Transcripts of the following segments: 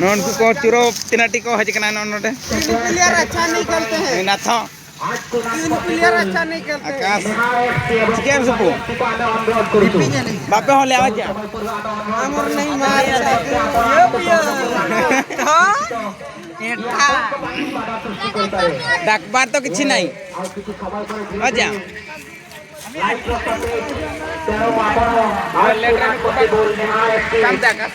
Non को चुरो तिनाटी को हज कना नोटे प्लेयर अच्छा नहीं खेलते हैं। नाथ तीन प्लेयर अच्छा नहीं खेलते हैं। आकाश चिकन सुपु बापे होले आवाज हमर नहीं मार डाकबार तो किछि नहीं आजा काम जाका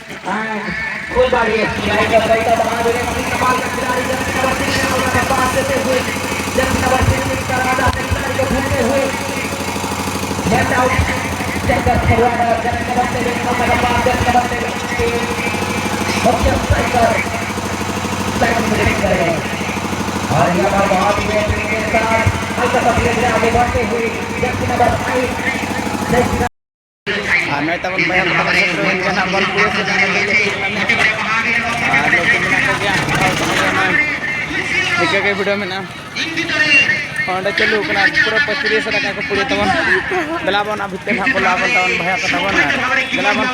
और यहाँ पर बहुत ही बेहतरीन के साथ हल्का सा धीरे धीरे आगे बढ़ते हुए जर्सी नंबर 5 मैं तब मैं जना बल पूरे से जाने के लिए लोग मिला को गया निके के वीडियो में ना ओंडे चलू कना पूरा 25 टका को पूरे तवन बेलाबन भिते ना बोलाबन तवन भया को तवन बेलाबन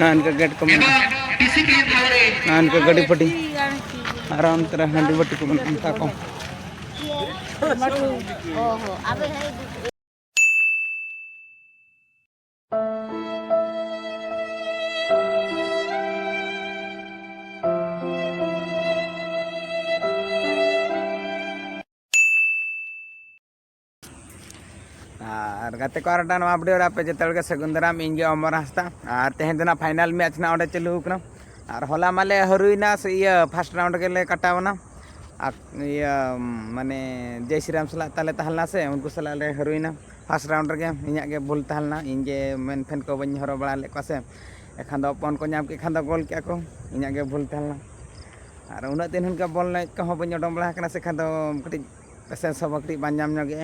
नान के गेट को में नान के गड़ी पटी आराम तरह हंडी बटी को बनता को ओहो अबे है और गाते को आरटान अपडेट और आपे जतल के सगुंदराम इंगे अमर हस्ता और तेहन दिना फाइनल मैच ना ओडे चलू कना और होला माले हरुइना से ये फर्स्ट राउंड के ले कटावना ये माने जय श्री राम सला ताले तहलना से उनको सला ले हरुइना फर्स्ट राउंड रे इन्या के भूल तहलना इंगे मेन फैन को बन हरो बड़ा ले को से एखान दो अपन को नाम के एखान दो गोल के को इन्या के भूल तहलना और उना दिन हुनका बॉल ने कहो बन डम बड़ा कना से खान दो कटी पेशेंस सब कटी बांजाम नगे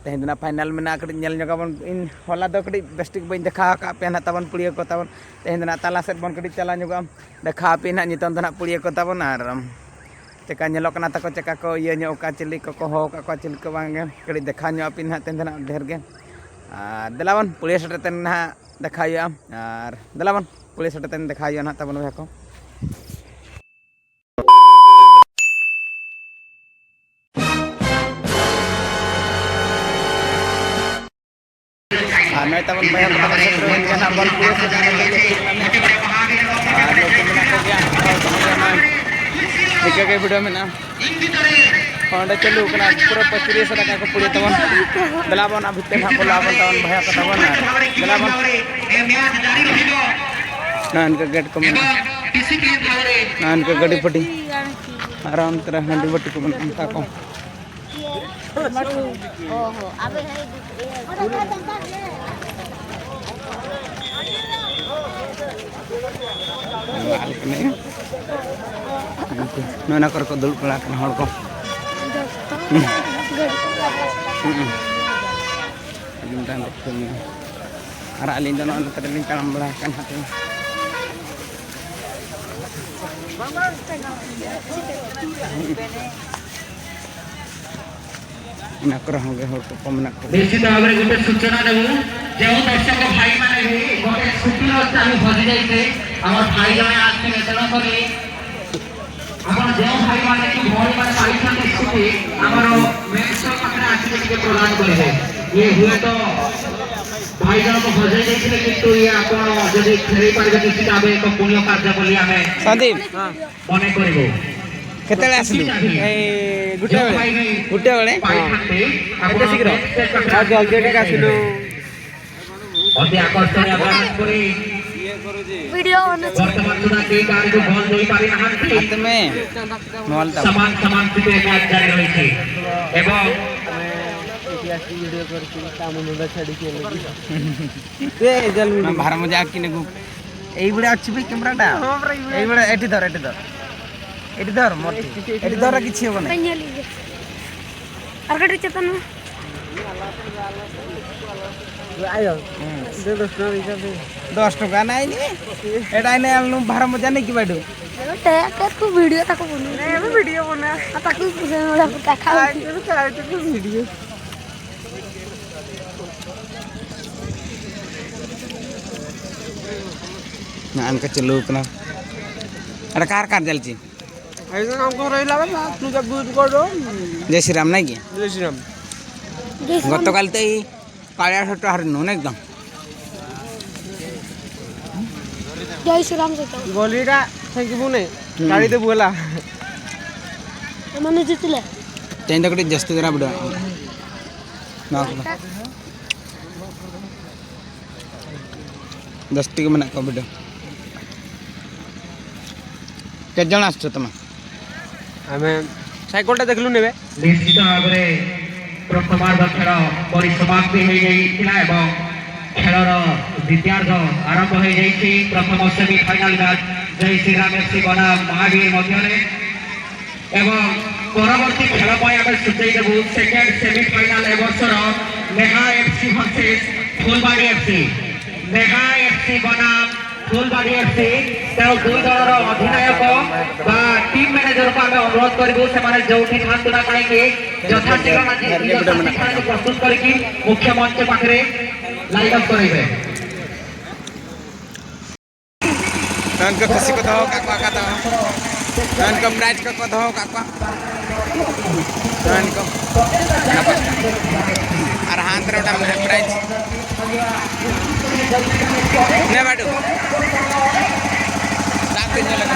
तेहन दिना फाइनल में ना कटी नेल नगा बन इन होला दो कटी बेस्टिक बन देखा का पे ना तबन पुड़िया को तबन तेहन दिना ताला सेट बन कटी चला नगा देखा पे ना नितन दना पुड़िया को तबन और चेका नेलो कना तको चेका को ये न्यो का चिली को हो का चिली को बांगे कड़ी देखा न्यो पे ना तेहन दिना ढेर के दलावन पुड़िया सेट तेन ना देखायो और दलावन पुड़िया सेट तेन देखायो ना तबन भे को मैं तब मैं जना बल पूरे से जाने के लिए लोग मिला को गया निके के वीडियो में ना ओंडे चलू कना पूरा 25 टका को पूरे तवन बेलाबन भिते ना बोलाबन तवन भया को तवन बेलाबन नान के गेट को में नान के गड़ी पटी आराम तरह हंडी बटी को बनता को ओहो अबे है नोना कर को दुल पड़ा कन हड़ को दिन और अली दोनों अंतर लिंक तमाम बड़ा कन हाथ ना कर होगे हड़ को कम ना कर निश्चित भाव में गोटे सूचना देबू जो दर्शक भाई माने भी गोटे छुट्टी अवस्था में भजी जाइते हमर भाई जने आज के तेनो करी अपन जो भाई माने की भोरी माने पाइछन छुट्टी हमर मैच पत्र आसी के प्रदान करे ये हुए तो भाई जन को भजी जाइते किंतु ये अपन जदि खेली पारबे निश्चित भाव एक पुण्य कार्य बोली हमें संदीप मने करबो केतले आसलु ए गुटे बेले एते शीघ्र आ जल्दी टिक आसलु अति आकर्षणीय आवाज करी वीडियो बना वर्तमान सुधा के कार्य को बंद होई पारि नहांती हाथ में मोबाइल ता समान समान स्थिति मैच जारी रही थी एवं इतिहास की वीडियो करके काम न छड़ी के लगी ए जल ना भार मजा किने गु एई बडे अछि भाई कैमराटा एई बडे एठी धर मोटी एठी धर किछि हो नै अर्गट चेतन आयो 10 टका নাই নি এটা নাই আলনু ভার মজা নাই কি বাইডু এটা কাকু ভিডিও তাকু বনি আমি ভিডিও বনা তাকু পুজা দেখা ভিডিও ना अनका चलू कना अरे कार चलची ऐसा नाम को रहिला बा तू जब दूध कर दो जय श्री राम नहीं की जय श्री राम गतकाल तो ये कालिया छट हरिनु ना एकदम जय श्री राम सहित गोलीटा फेंकिबु नहीं गाड़ी दे बोला एमाने जितले तेन तक जस्ती जरा बड़ा ना दस्ती के मना को बड़ा के जण आछो तमा हमें साइकलटा देखलु नेबे निश्चित भाव में प्रथमार्ध खेल परिसमाप्ति हो जाइथिला एवं खेलर द्वितीयार्ध आरंभ हो जाइछि प्रथम सेमिफाइनाल मैच जय श्री राम एफसी बनाम महावीर मध्य एवं परवर्ती खेल आम सूचई देवु सेकेंड सेमिफाइनाल एवर्षर Neha FC versus Phulbari FC Neha FC बनाम फुलबाड़ी एफसी तेणु दुई दलर अधिनायक बा टीम मैनेजर को आम अनुरोध करूँ से जो थांतु ना कहीं यथाशीघ्र प्रस्तुत करके मुख्य मंच पाखे लाइन अप करेंगे उनको खुशी को दो काका का दो उनको प्राइज को दो काका उनको और हाथ रे उठा प्राइज ने बाटू साथ दिन लगा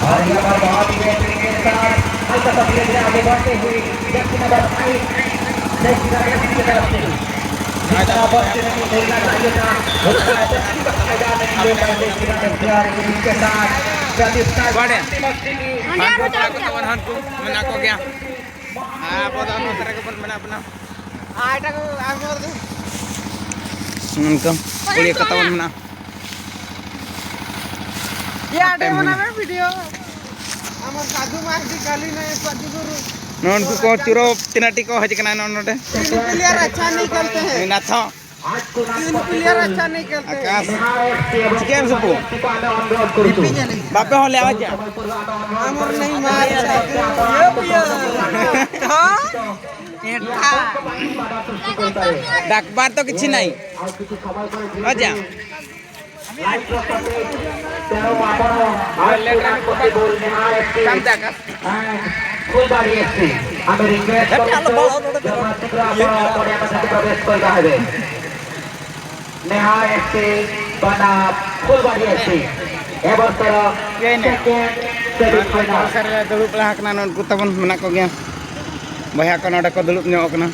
और यहाँ पर बहुत ही बेहतरीन के साथ हल्का सा धीरे धीरे आगे बढ़ते हुए जर्सी नंबर 5 जय श्री राम की तरफ से जितना बढ़ते नहीं खेलना चाहिए था उसका अच्छी बात मैदान में जय श्री राम के साथ प्रतिष्ठा बढ़े हंडिया को तो वहन को मना को गया आप प्रधान मंत्री के बना अपना आटा को आगे कर दो उनको कोई कथा मना ये आटे बनावे वीडियो हमर साधु मार दी काली नहीं साधु गुरु नॉन को चुरो तिनाटी को हज कना नोटे तीन प्लेयर अच्छा नहीं खेलते हैं ना था तीन प्लेयर अच्छा नहीं खेलते हैं आकाश चिकन सुपो बापे होले आवाज हमर नहीं मार सकते ये भैया हां एटा डाकबार तो किछि नहीं आजा काम जाका फुलबाड़ी एफसी हमें रिक्वेस्ट करतो प्रवेश करता है नेहा एफसी बनाम Phulbari FC एवर्षर second semifinal sir दुलुप ला कना नन को तबन मना को गया भैया को नडा को दुलुप न्यो कना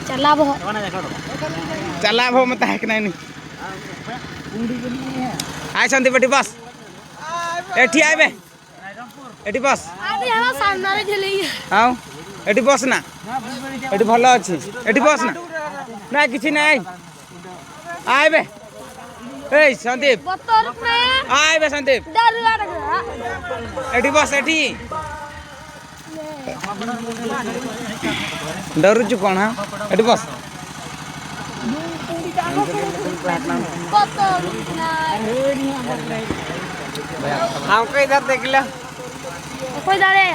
चला भो मत है कना नहीं आइ संदीप बेटी बस एठी आइबे एठी बस आबे हम सामने रे झेली आओ एठी बस ना एठी भलो अछि एठी बस ना ना किछि नाही आइबे ए संदीप 72 रुपए आइबे संदीप दारू आटा एठी बस एठी डरू छु कोन हा एठी बस हमको इधर देख लो कोई दारे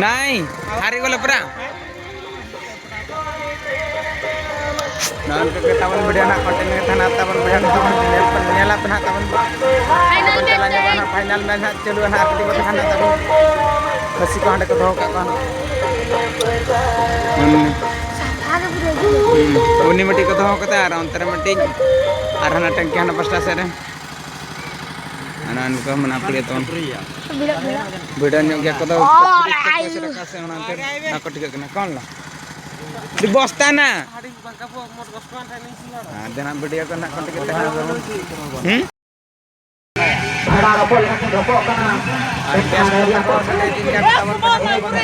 नहीं हारी गले पूरा नान के तावन वीडियो ना कंटेंट थाना तावन वीडियो ना तावन नेला तना तावन फाइनल मैच फाइनल मैच चलु ना आकटी बत खाना तावन खसी को हंडे को धो का कोन आगे बुझो उनी मटी को धो कता आर अंतर मटी आर हना टंकी हना पस्ता से रे अनन को मना पड़े तो वीडियो न्यो के को दो का से हना ते ना कटी के ना कोन ला di bosta na देना वीडियो को ना कटी के ᱵᱟᱨ ᱚᱯᱚᱞ ᱠᱟᱛᱮ ᱨᱚᱯᱚᱜ ᱠᱟᱱᱟ ᱵᱮᱥ ᱠᱚ ᱥᱟᱰᱮ ᱫᱤᱱ ᱠᱟ ᱛᱟᱵᱚᱱ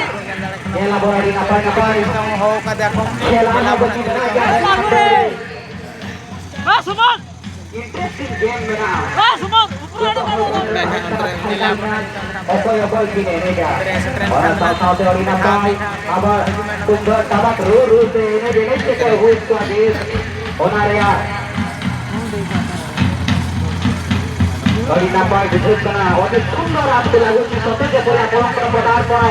ᱧᱮᱞ ᱟᱵᱚ ᱟᱹᱰᱤ ᱱᱟᱯᱟᱭ ᱱᱟᱯᱟᱭ ᱦᱚ ᱠᱟᱫᱟ ᱠᱚ ᱠᱷᱮᱞ ᱟᱨᱦᱚᱸ ᱵᱚᱱ ᱵᱟᱹᱠᱤ ᱢᱮᱱᱟᱜ ᱜᱮᱭᱟ ইন্টারেস্টিং গেম মেনাᱜᱼᱟ অকᱚᱭ অকᱚᱭ ᱠᱤᱱ ᱮᱱᱮᱡᱟ ᱚᱱᱟ ᱥᱟᱶ ᱥᱟᱶᱛᱮ ᱟᱹᱰᱤ ᱱᱟᱯᱟᱭ ᱟᱵᱟᱨ ᱛᱩᱢᱫᱟᱜ ᱴᱟᱢᱟᱠ ᱨᱩ ᱨᱩᱛᱮ ᱮᱱᱮᱡ ᱮᱱᱮᱡ ᱛᱮᱠᱚ ᱦᱩᱭ ᱠᱚᱣᱟ ᱵᱮᱥ ᱚᱱᱟ ᱨᱮᱭᱟᱜ aduh nampaknya disebut karena wajib sumber aku lagu sesuatu dia boleh pulang ke pertama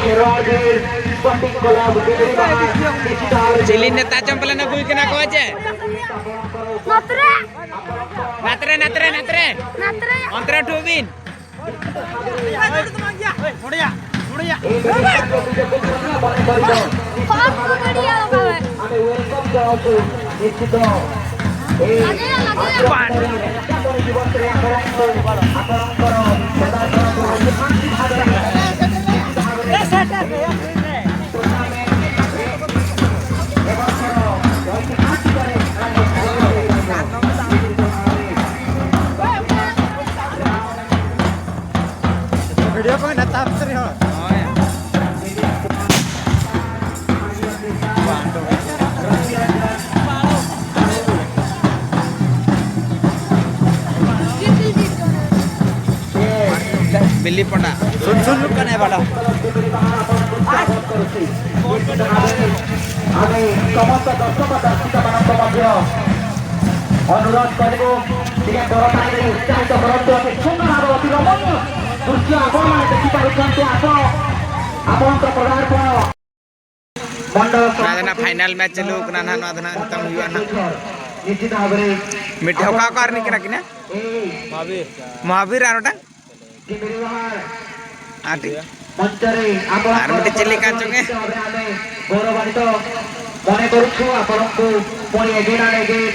Kherwalgir Sporting Club diberi bahan Jilin ne tajam pala na bui kena ko aja natre ontra tubin video ko natap seri ho बिल्ली पंडा सुन look कने वाला ଆମେ ସମସ୍ତ ଦର୍ଶକ ଦର୍ଶିକାମାନଙ୍କ ମଧ୍ୟ ଅନୁରୋଧ କରିବୁ ଟିକେ ବରପାଣିରେ ଉତ୍ସାହିତ କରନ୍ତୁ ଅତି ସୁନ୍ଦର ଭାବେ ଅତି ରମଣୀୟ ଦୃଶ୍ୟ ଆପଣମାନେ ଦେଖିପାରୁଛନ୍ତି ଆପଣଙ୍କ ପଦାର୍ପଣ ମଣ୍ଡଳ नादना फाइनल मैच चलो कना ना नादना अंतम हुआ ना ନିଶ୍ଚିତ ଭାବରେ मिटे होका कार निकरा किना महावीर आरोटा आटी ମଞ୍ଚରେ ଆପଣ ଆର ଗୋଟେ ଚିଲିକା ଚଙ୍ଗେ ଆମେ ଗୌରବାନ୍ୱିତ ମନେ କରୁଛୁ ଆପଣଙ୍କୁ ପୁଣି ଏଗେନ୍ ଆଣ୍ଡ ଏଗେନ୍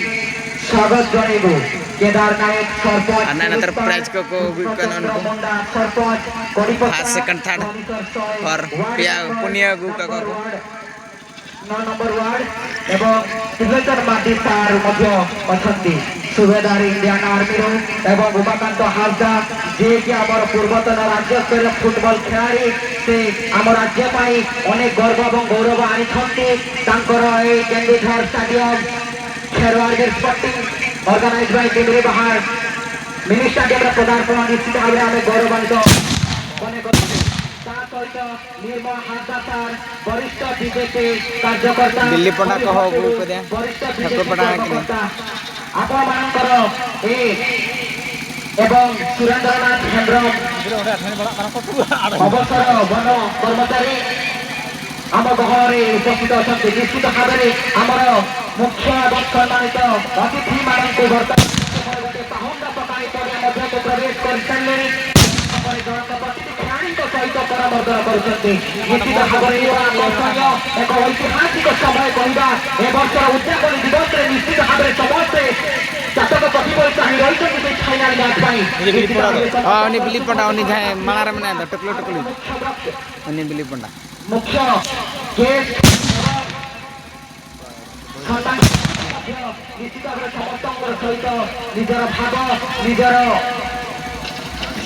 ସ୍ୱାଗତ ଜଣାଇବୁ केदार नायक सरपंच अन्ना नंतर प्राइज को विकन उनको सरपंच फर्स्ट सेकंड थर्ड और पिया पुनिया गु का को 9 नंबर वार्ड एवं त्रिलोचन माटी सार मध्य अछंती सुबेदार इंडियन आर्मी रो एवं उमाकांत हाजदा जे कि आमर पूर्वतन राज्य स्तरीय फुटबॉल खिलाड़ी से आम राज्य पाई अनेक गर्व और गौरव आनी छंती तांकर ए केंदुझर स्टेडियम खेरवालगीर स्पोर्टिंग ऑर्गेनाइज बाय केंद्रीय बाहर मिनी स्टेडियम रे पदार्पण निश्चित भाव आम गौरवान्वित मने करते निर्मल हाजदार वरिष्ठ बीजेपी कार्यकर्ता दिल्ली पटा कहो ग्रुप दे वरिष्ठ ठाकुर पटा के आपण मानकर ए एवं सुरेंद्रनाथ हेम्ब्रम अवसर वन कर्मचारी आम गहरे उपस्थित अच्छा निश्चित भाव में आमर मुख्य एवं सम्मानित अतिथि मानक बर्तमान पाहुंडा पकाई प्रवेश कर सारे सहित परामर्शन करते निश्चित भाव में एक ऐतिहासिक समय कहवा ए वर्षर उद्यापन दिवस में निश्चित भाव में समस्ते चातक प्रतिबल चाही रही फाइनाल मैच उन्हीं बिली पंडा उन्हीं जाए मालार में ना टकलो टकलो उन्हीं बिली पंडा मुख्य गेस्ट निश्चित भाव में समस्त सहित निजर भाग निजर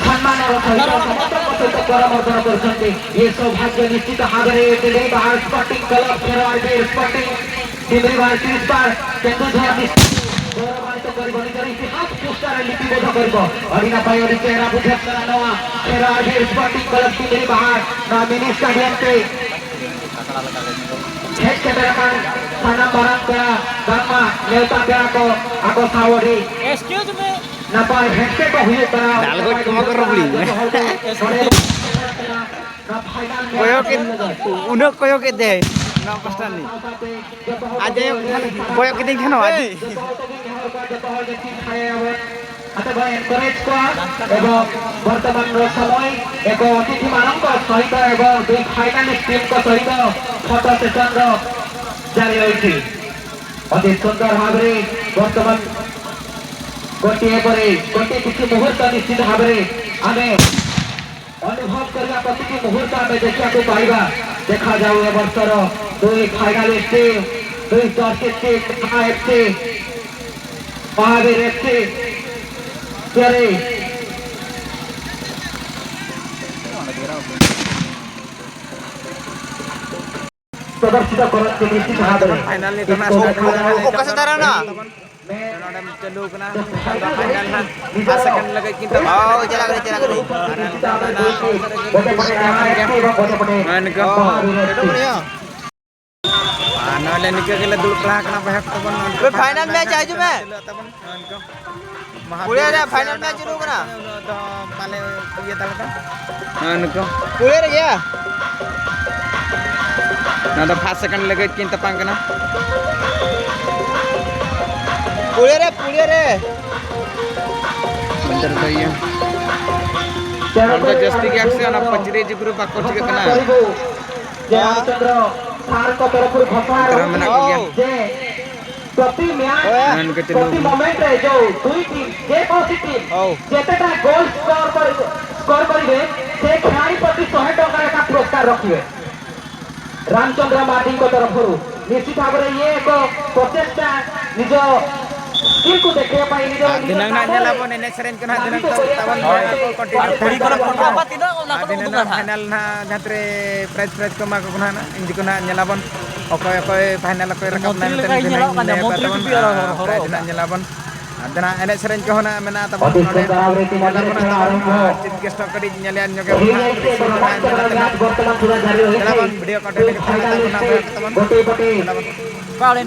सम्मान सहित परामर्शन करते ये सौभाग्य निश्चित भाव में बाहर स्पोर्टिंग क्लब खेरवालगीर स्पोर्टिंग दिल्ली बाहर 30 बार केंदुझर गौरवान्वित कर इतिहास पुस्तक लिपिबद्ध कर अडिना पाई चेहरा बुझे नवा खेरवालगीर स्पोर्टिंग क्लब दिल्ली बाहर मिनी स्टेडियम से हेड कैमरामैन साना बारान बेड़ा गामा नेता बेड़ा को आको सावरी एक्सक्यूज मी नापाय हेडके को हुए करा डालगो कमा कर रबड़ी कोयो के उनो कोयो के दे ना कष्ट नहीं आज कोयो के देखनो आज आते भाई एनकरेज को एवं वर्तमान समय एक अतिथि मानक सहित एवं दुई फाइनालिस्ट टीम को सहित फोटो सेशन जारी रही अति सुंदर भाव में वर्तमान गोटे गोटे किसी मुहूर्त निश्चित भाव में आम अनुभव करने प्रति मुहूर्त आम देखा पाइबा देखा जाऊ ए वर्षर दुई फाइनालिस्ट टीम दुई चर्चित team FC Mahavir FC Tiare. प्रदर्शित करत के निश्चित हादरे final ni tona Oka setara na. nodem celu kana final ha 5 second lagai kita Oh, jalan kali. bote bote bote bote man ko Itu pun ya. nole nikah gila dulu kelah kena pihak tabon Weh, final match aja me. tabon man ko Kuliah ada final match dulu kana. pale iya talaka man ko Kuliah ya. nada 5 second lagai kita pang kana Kuliah re. bener to iya Orang jasti ke aksi anak peciri juga bakal juga kena. Jayachandra सार को तरफ घोषणा Terus mana ko gyan? जे प्रति match Nan ko प्रति tinu. Moment रे जो दुई team जे Kosi team जेतेटा goal score करिवे से खिलाड़ी प्रति 100 टका का पुरस्कार रखिवे रामचंद्र मार्टिन को तरफरु निश्चित भाव रे ये एक प्रचेष्टा निज स्किल को देखिए पाई निज Dinang na nyala po nene seren kena dinang tawan dinang final na jatre prize ko mako kuna na hindi ko na nyala bon okoy final ko rakam na ten dinang prize na nyala bon adana ene seren ko na mena tabon node nyala bon chip guest ko di nyalian nyoge वर्तमान पूरा जारी रहे nyala bon video content ko na tabon गोटे गोटे Paling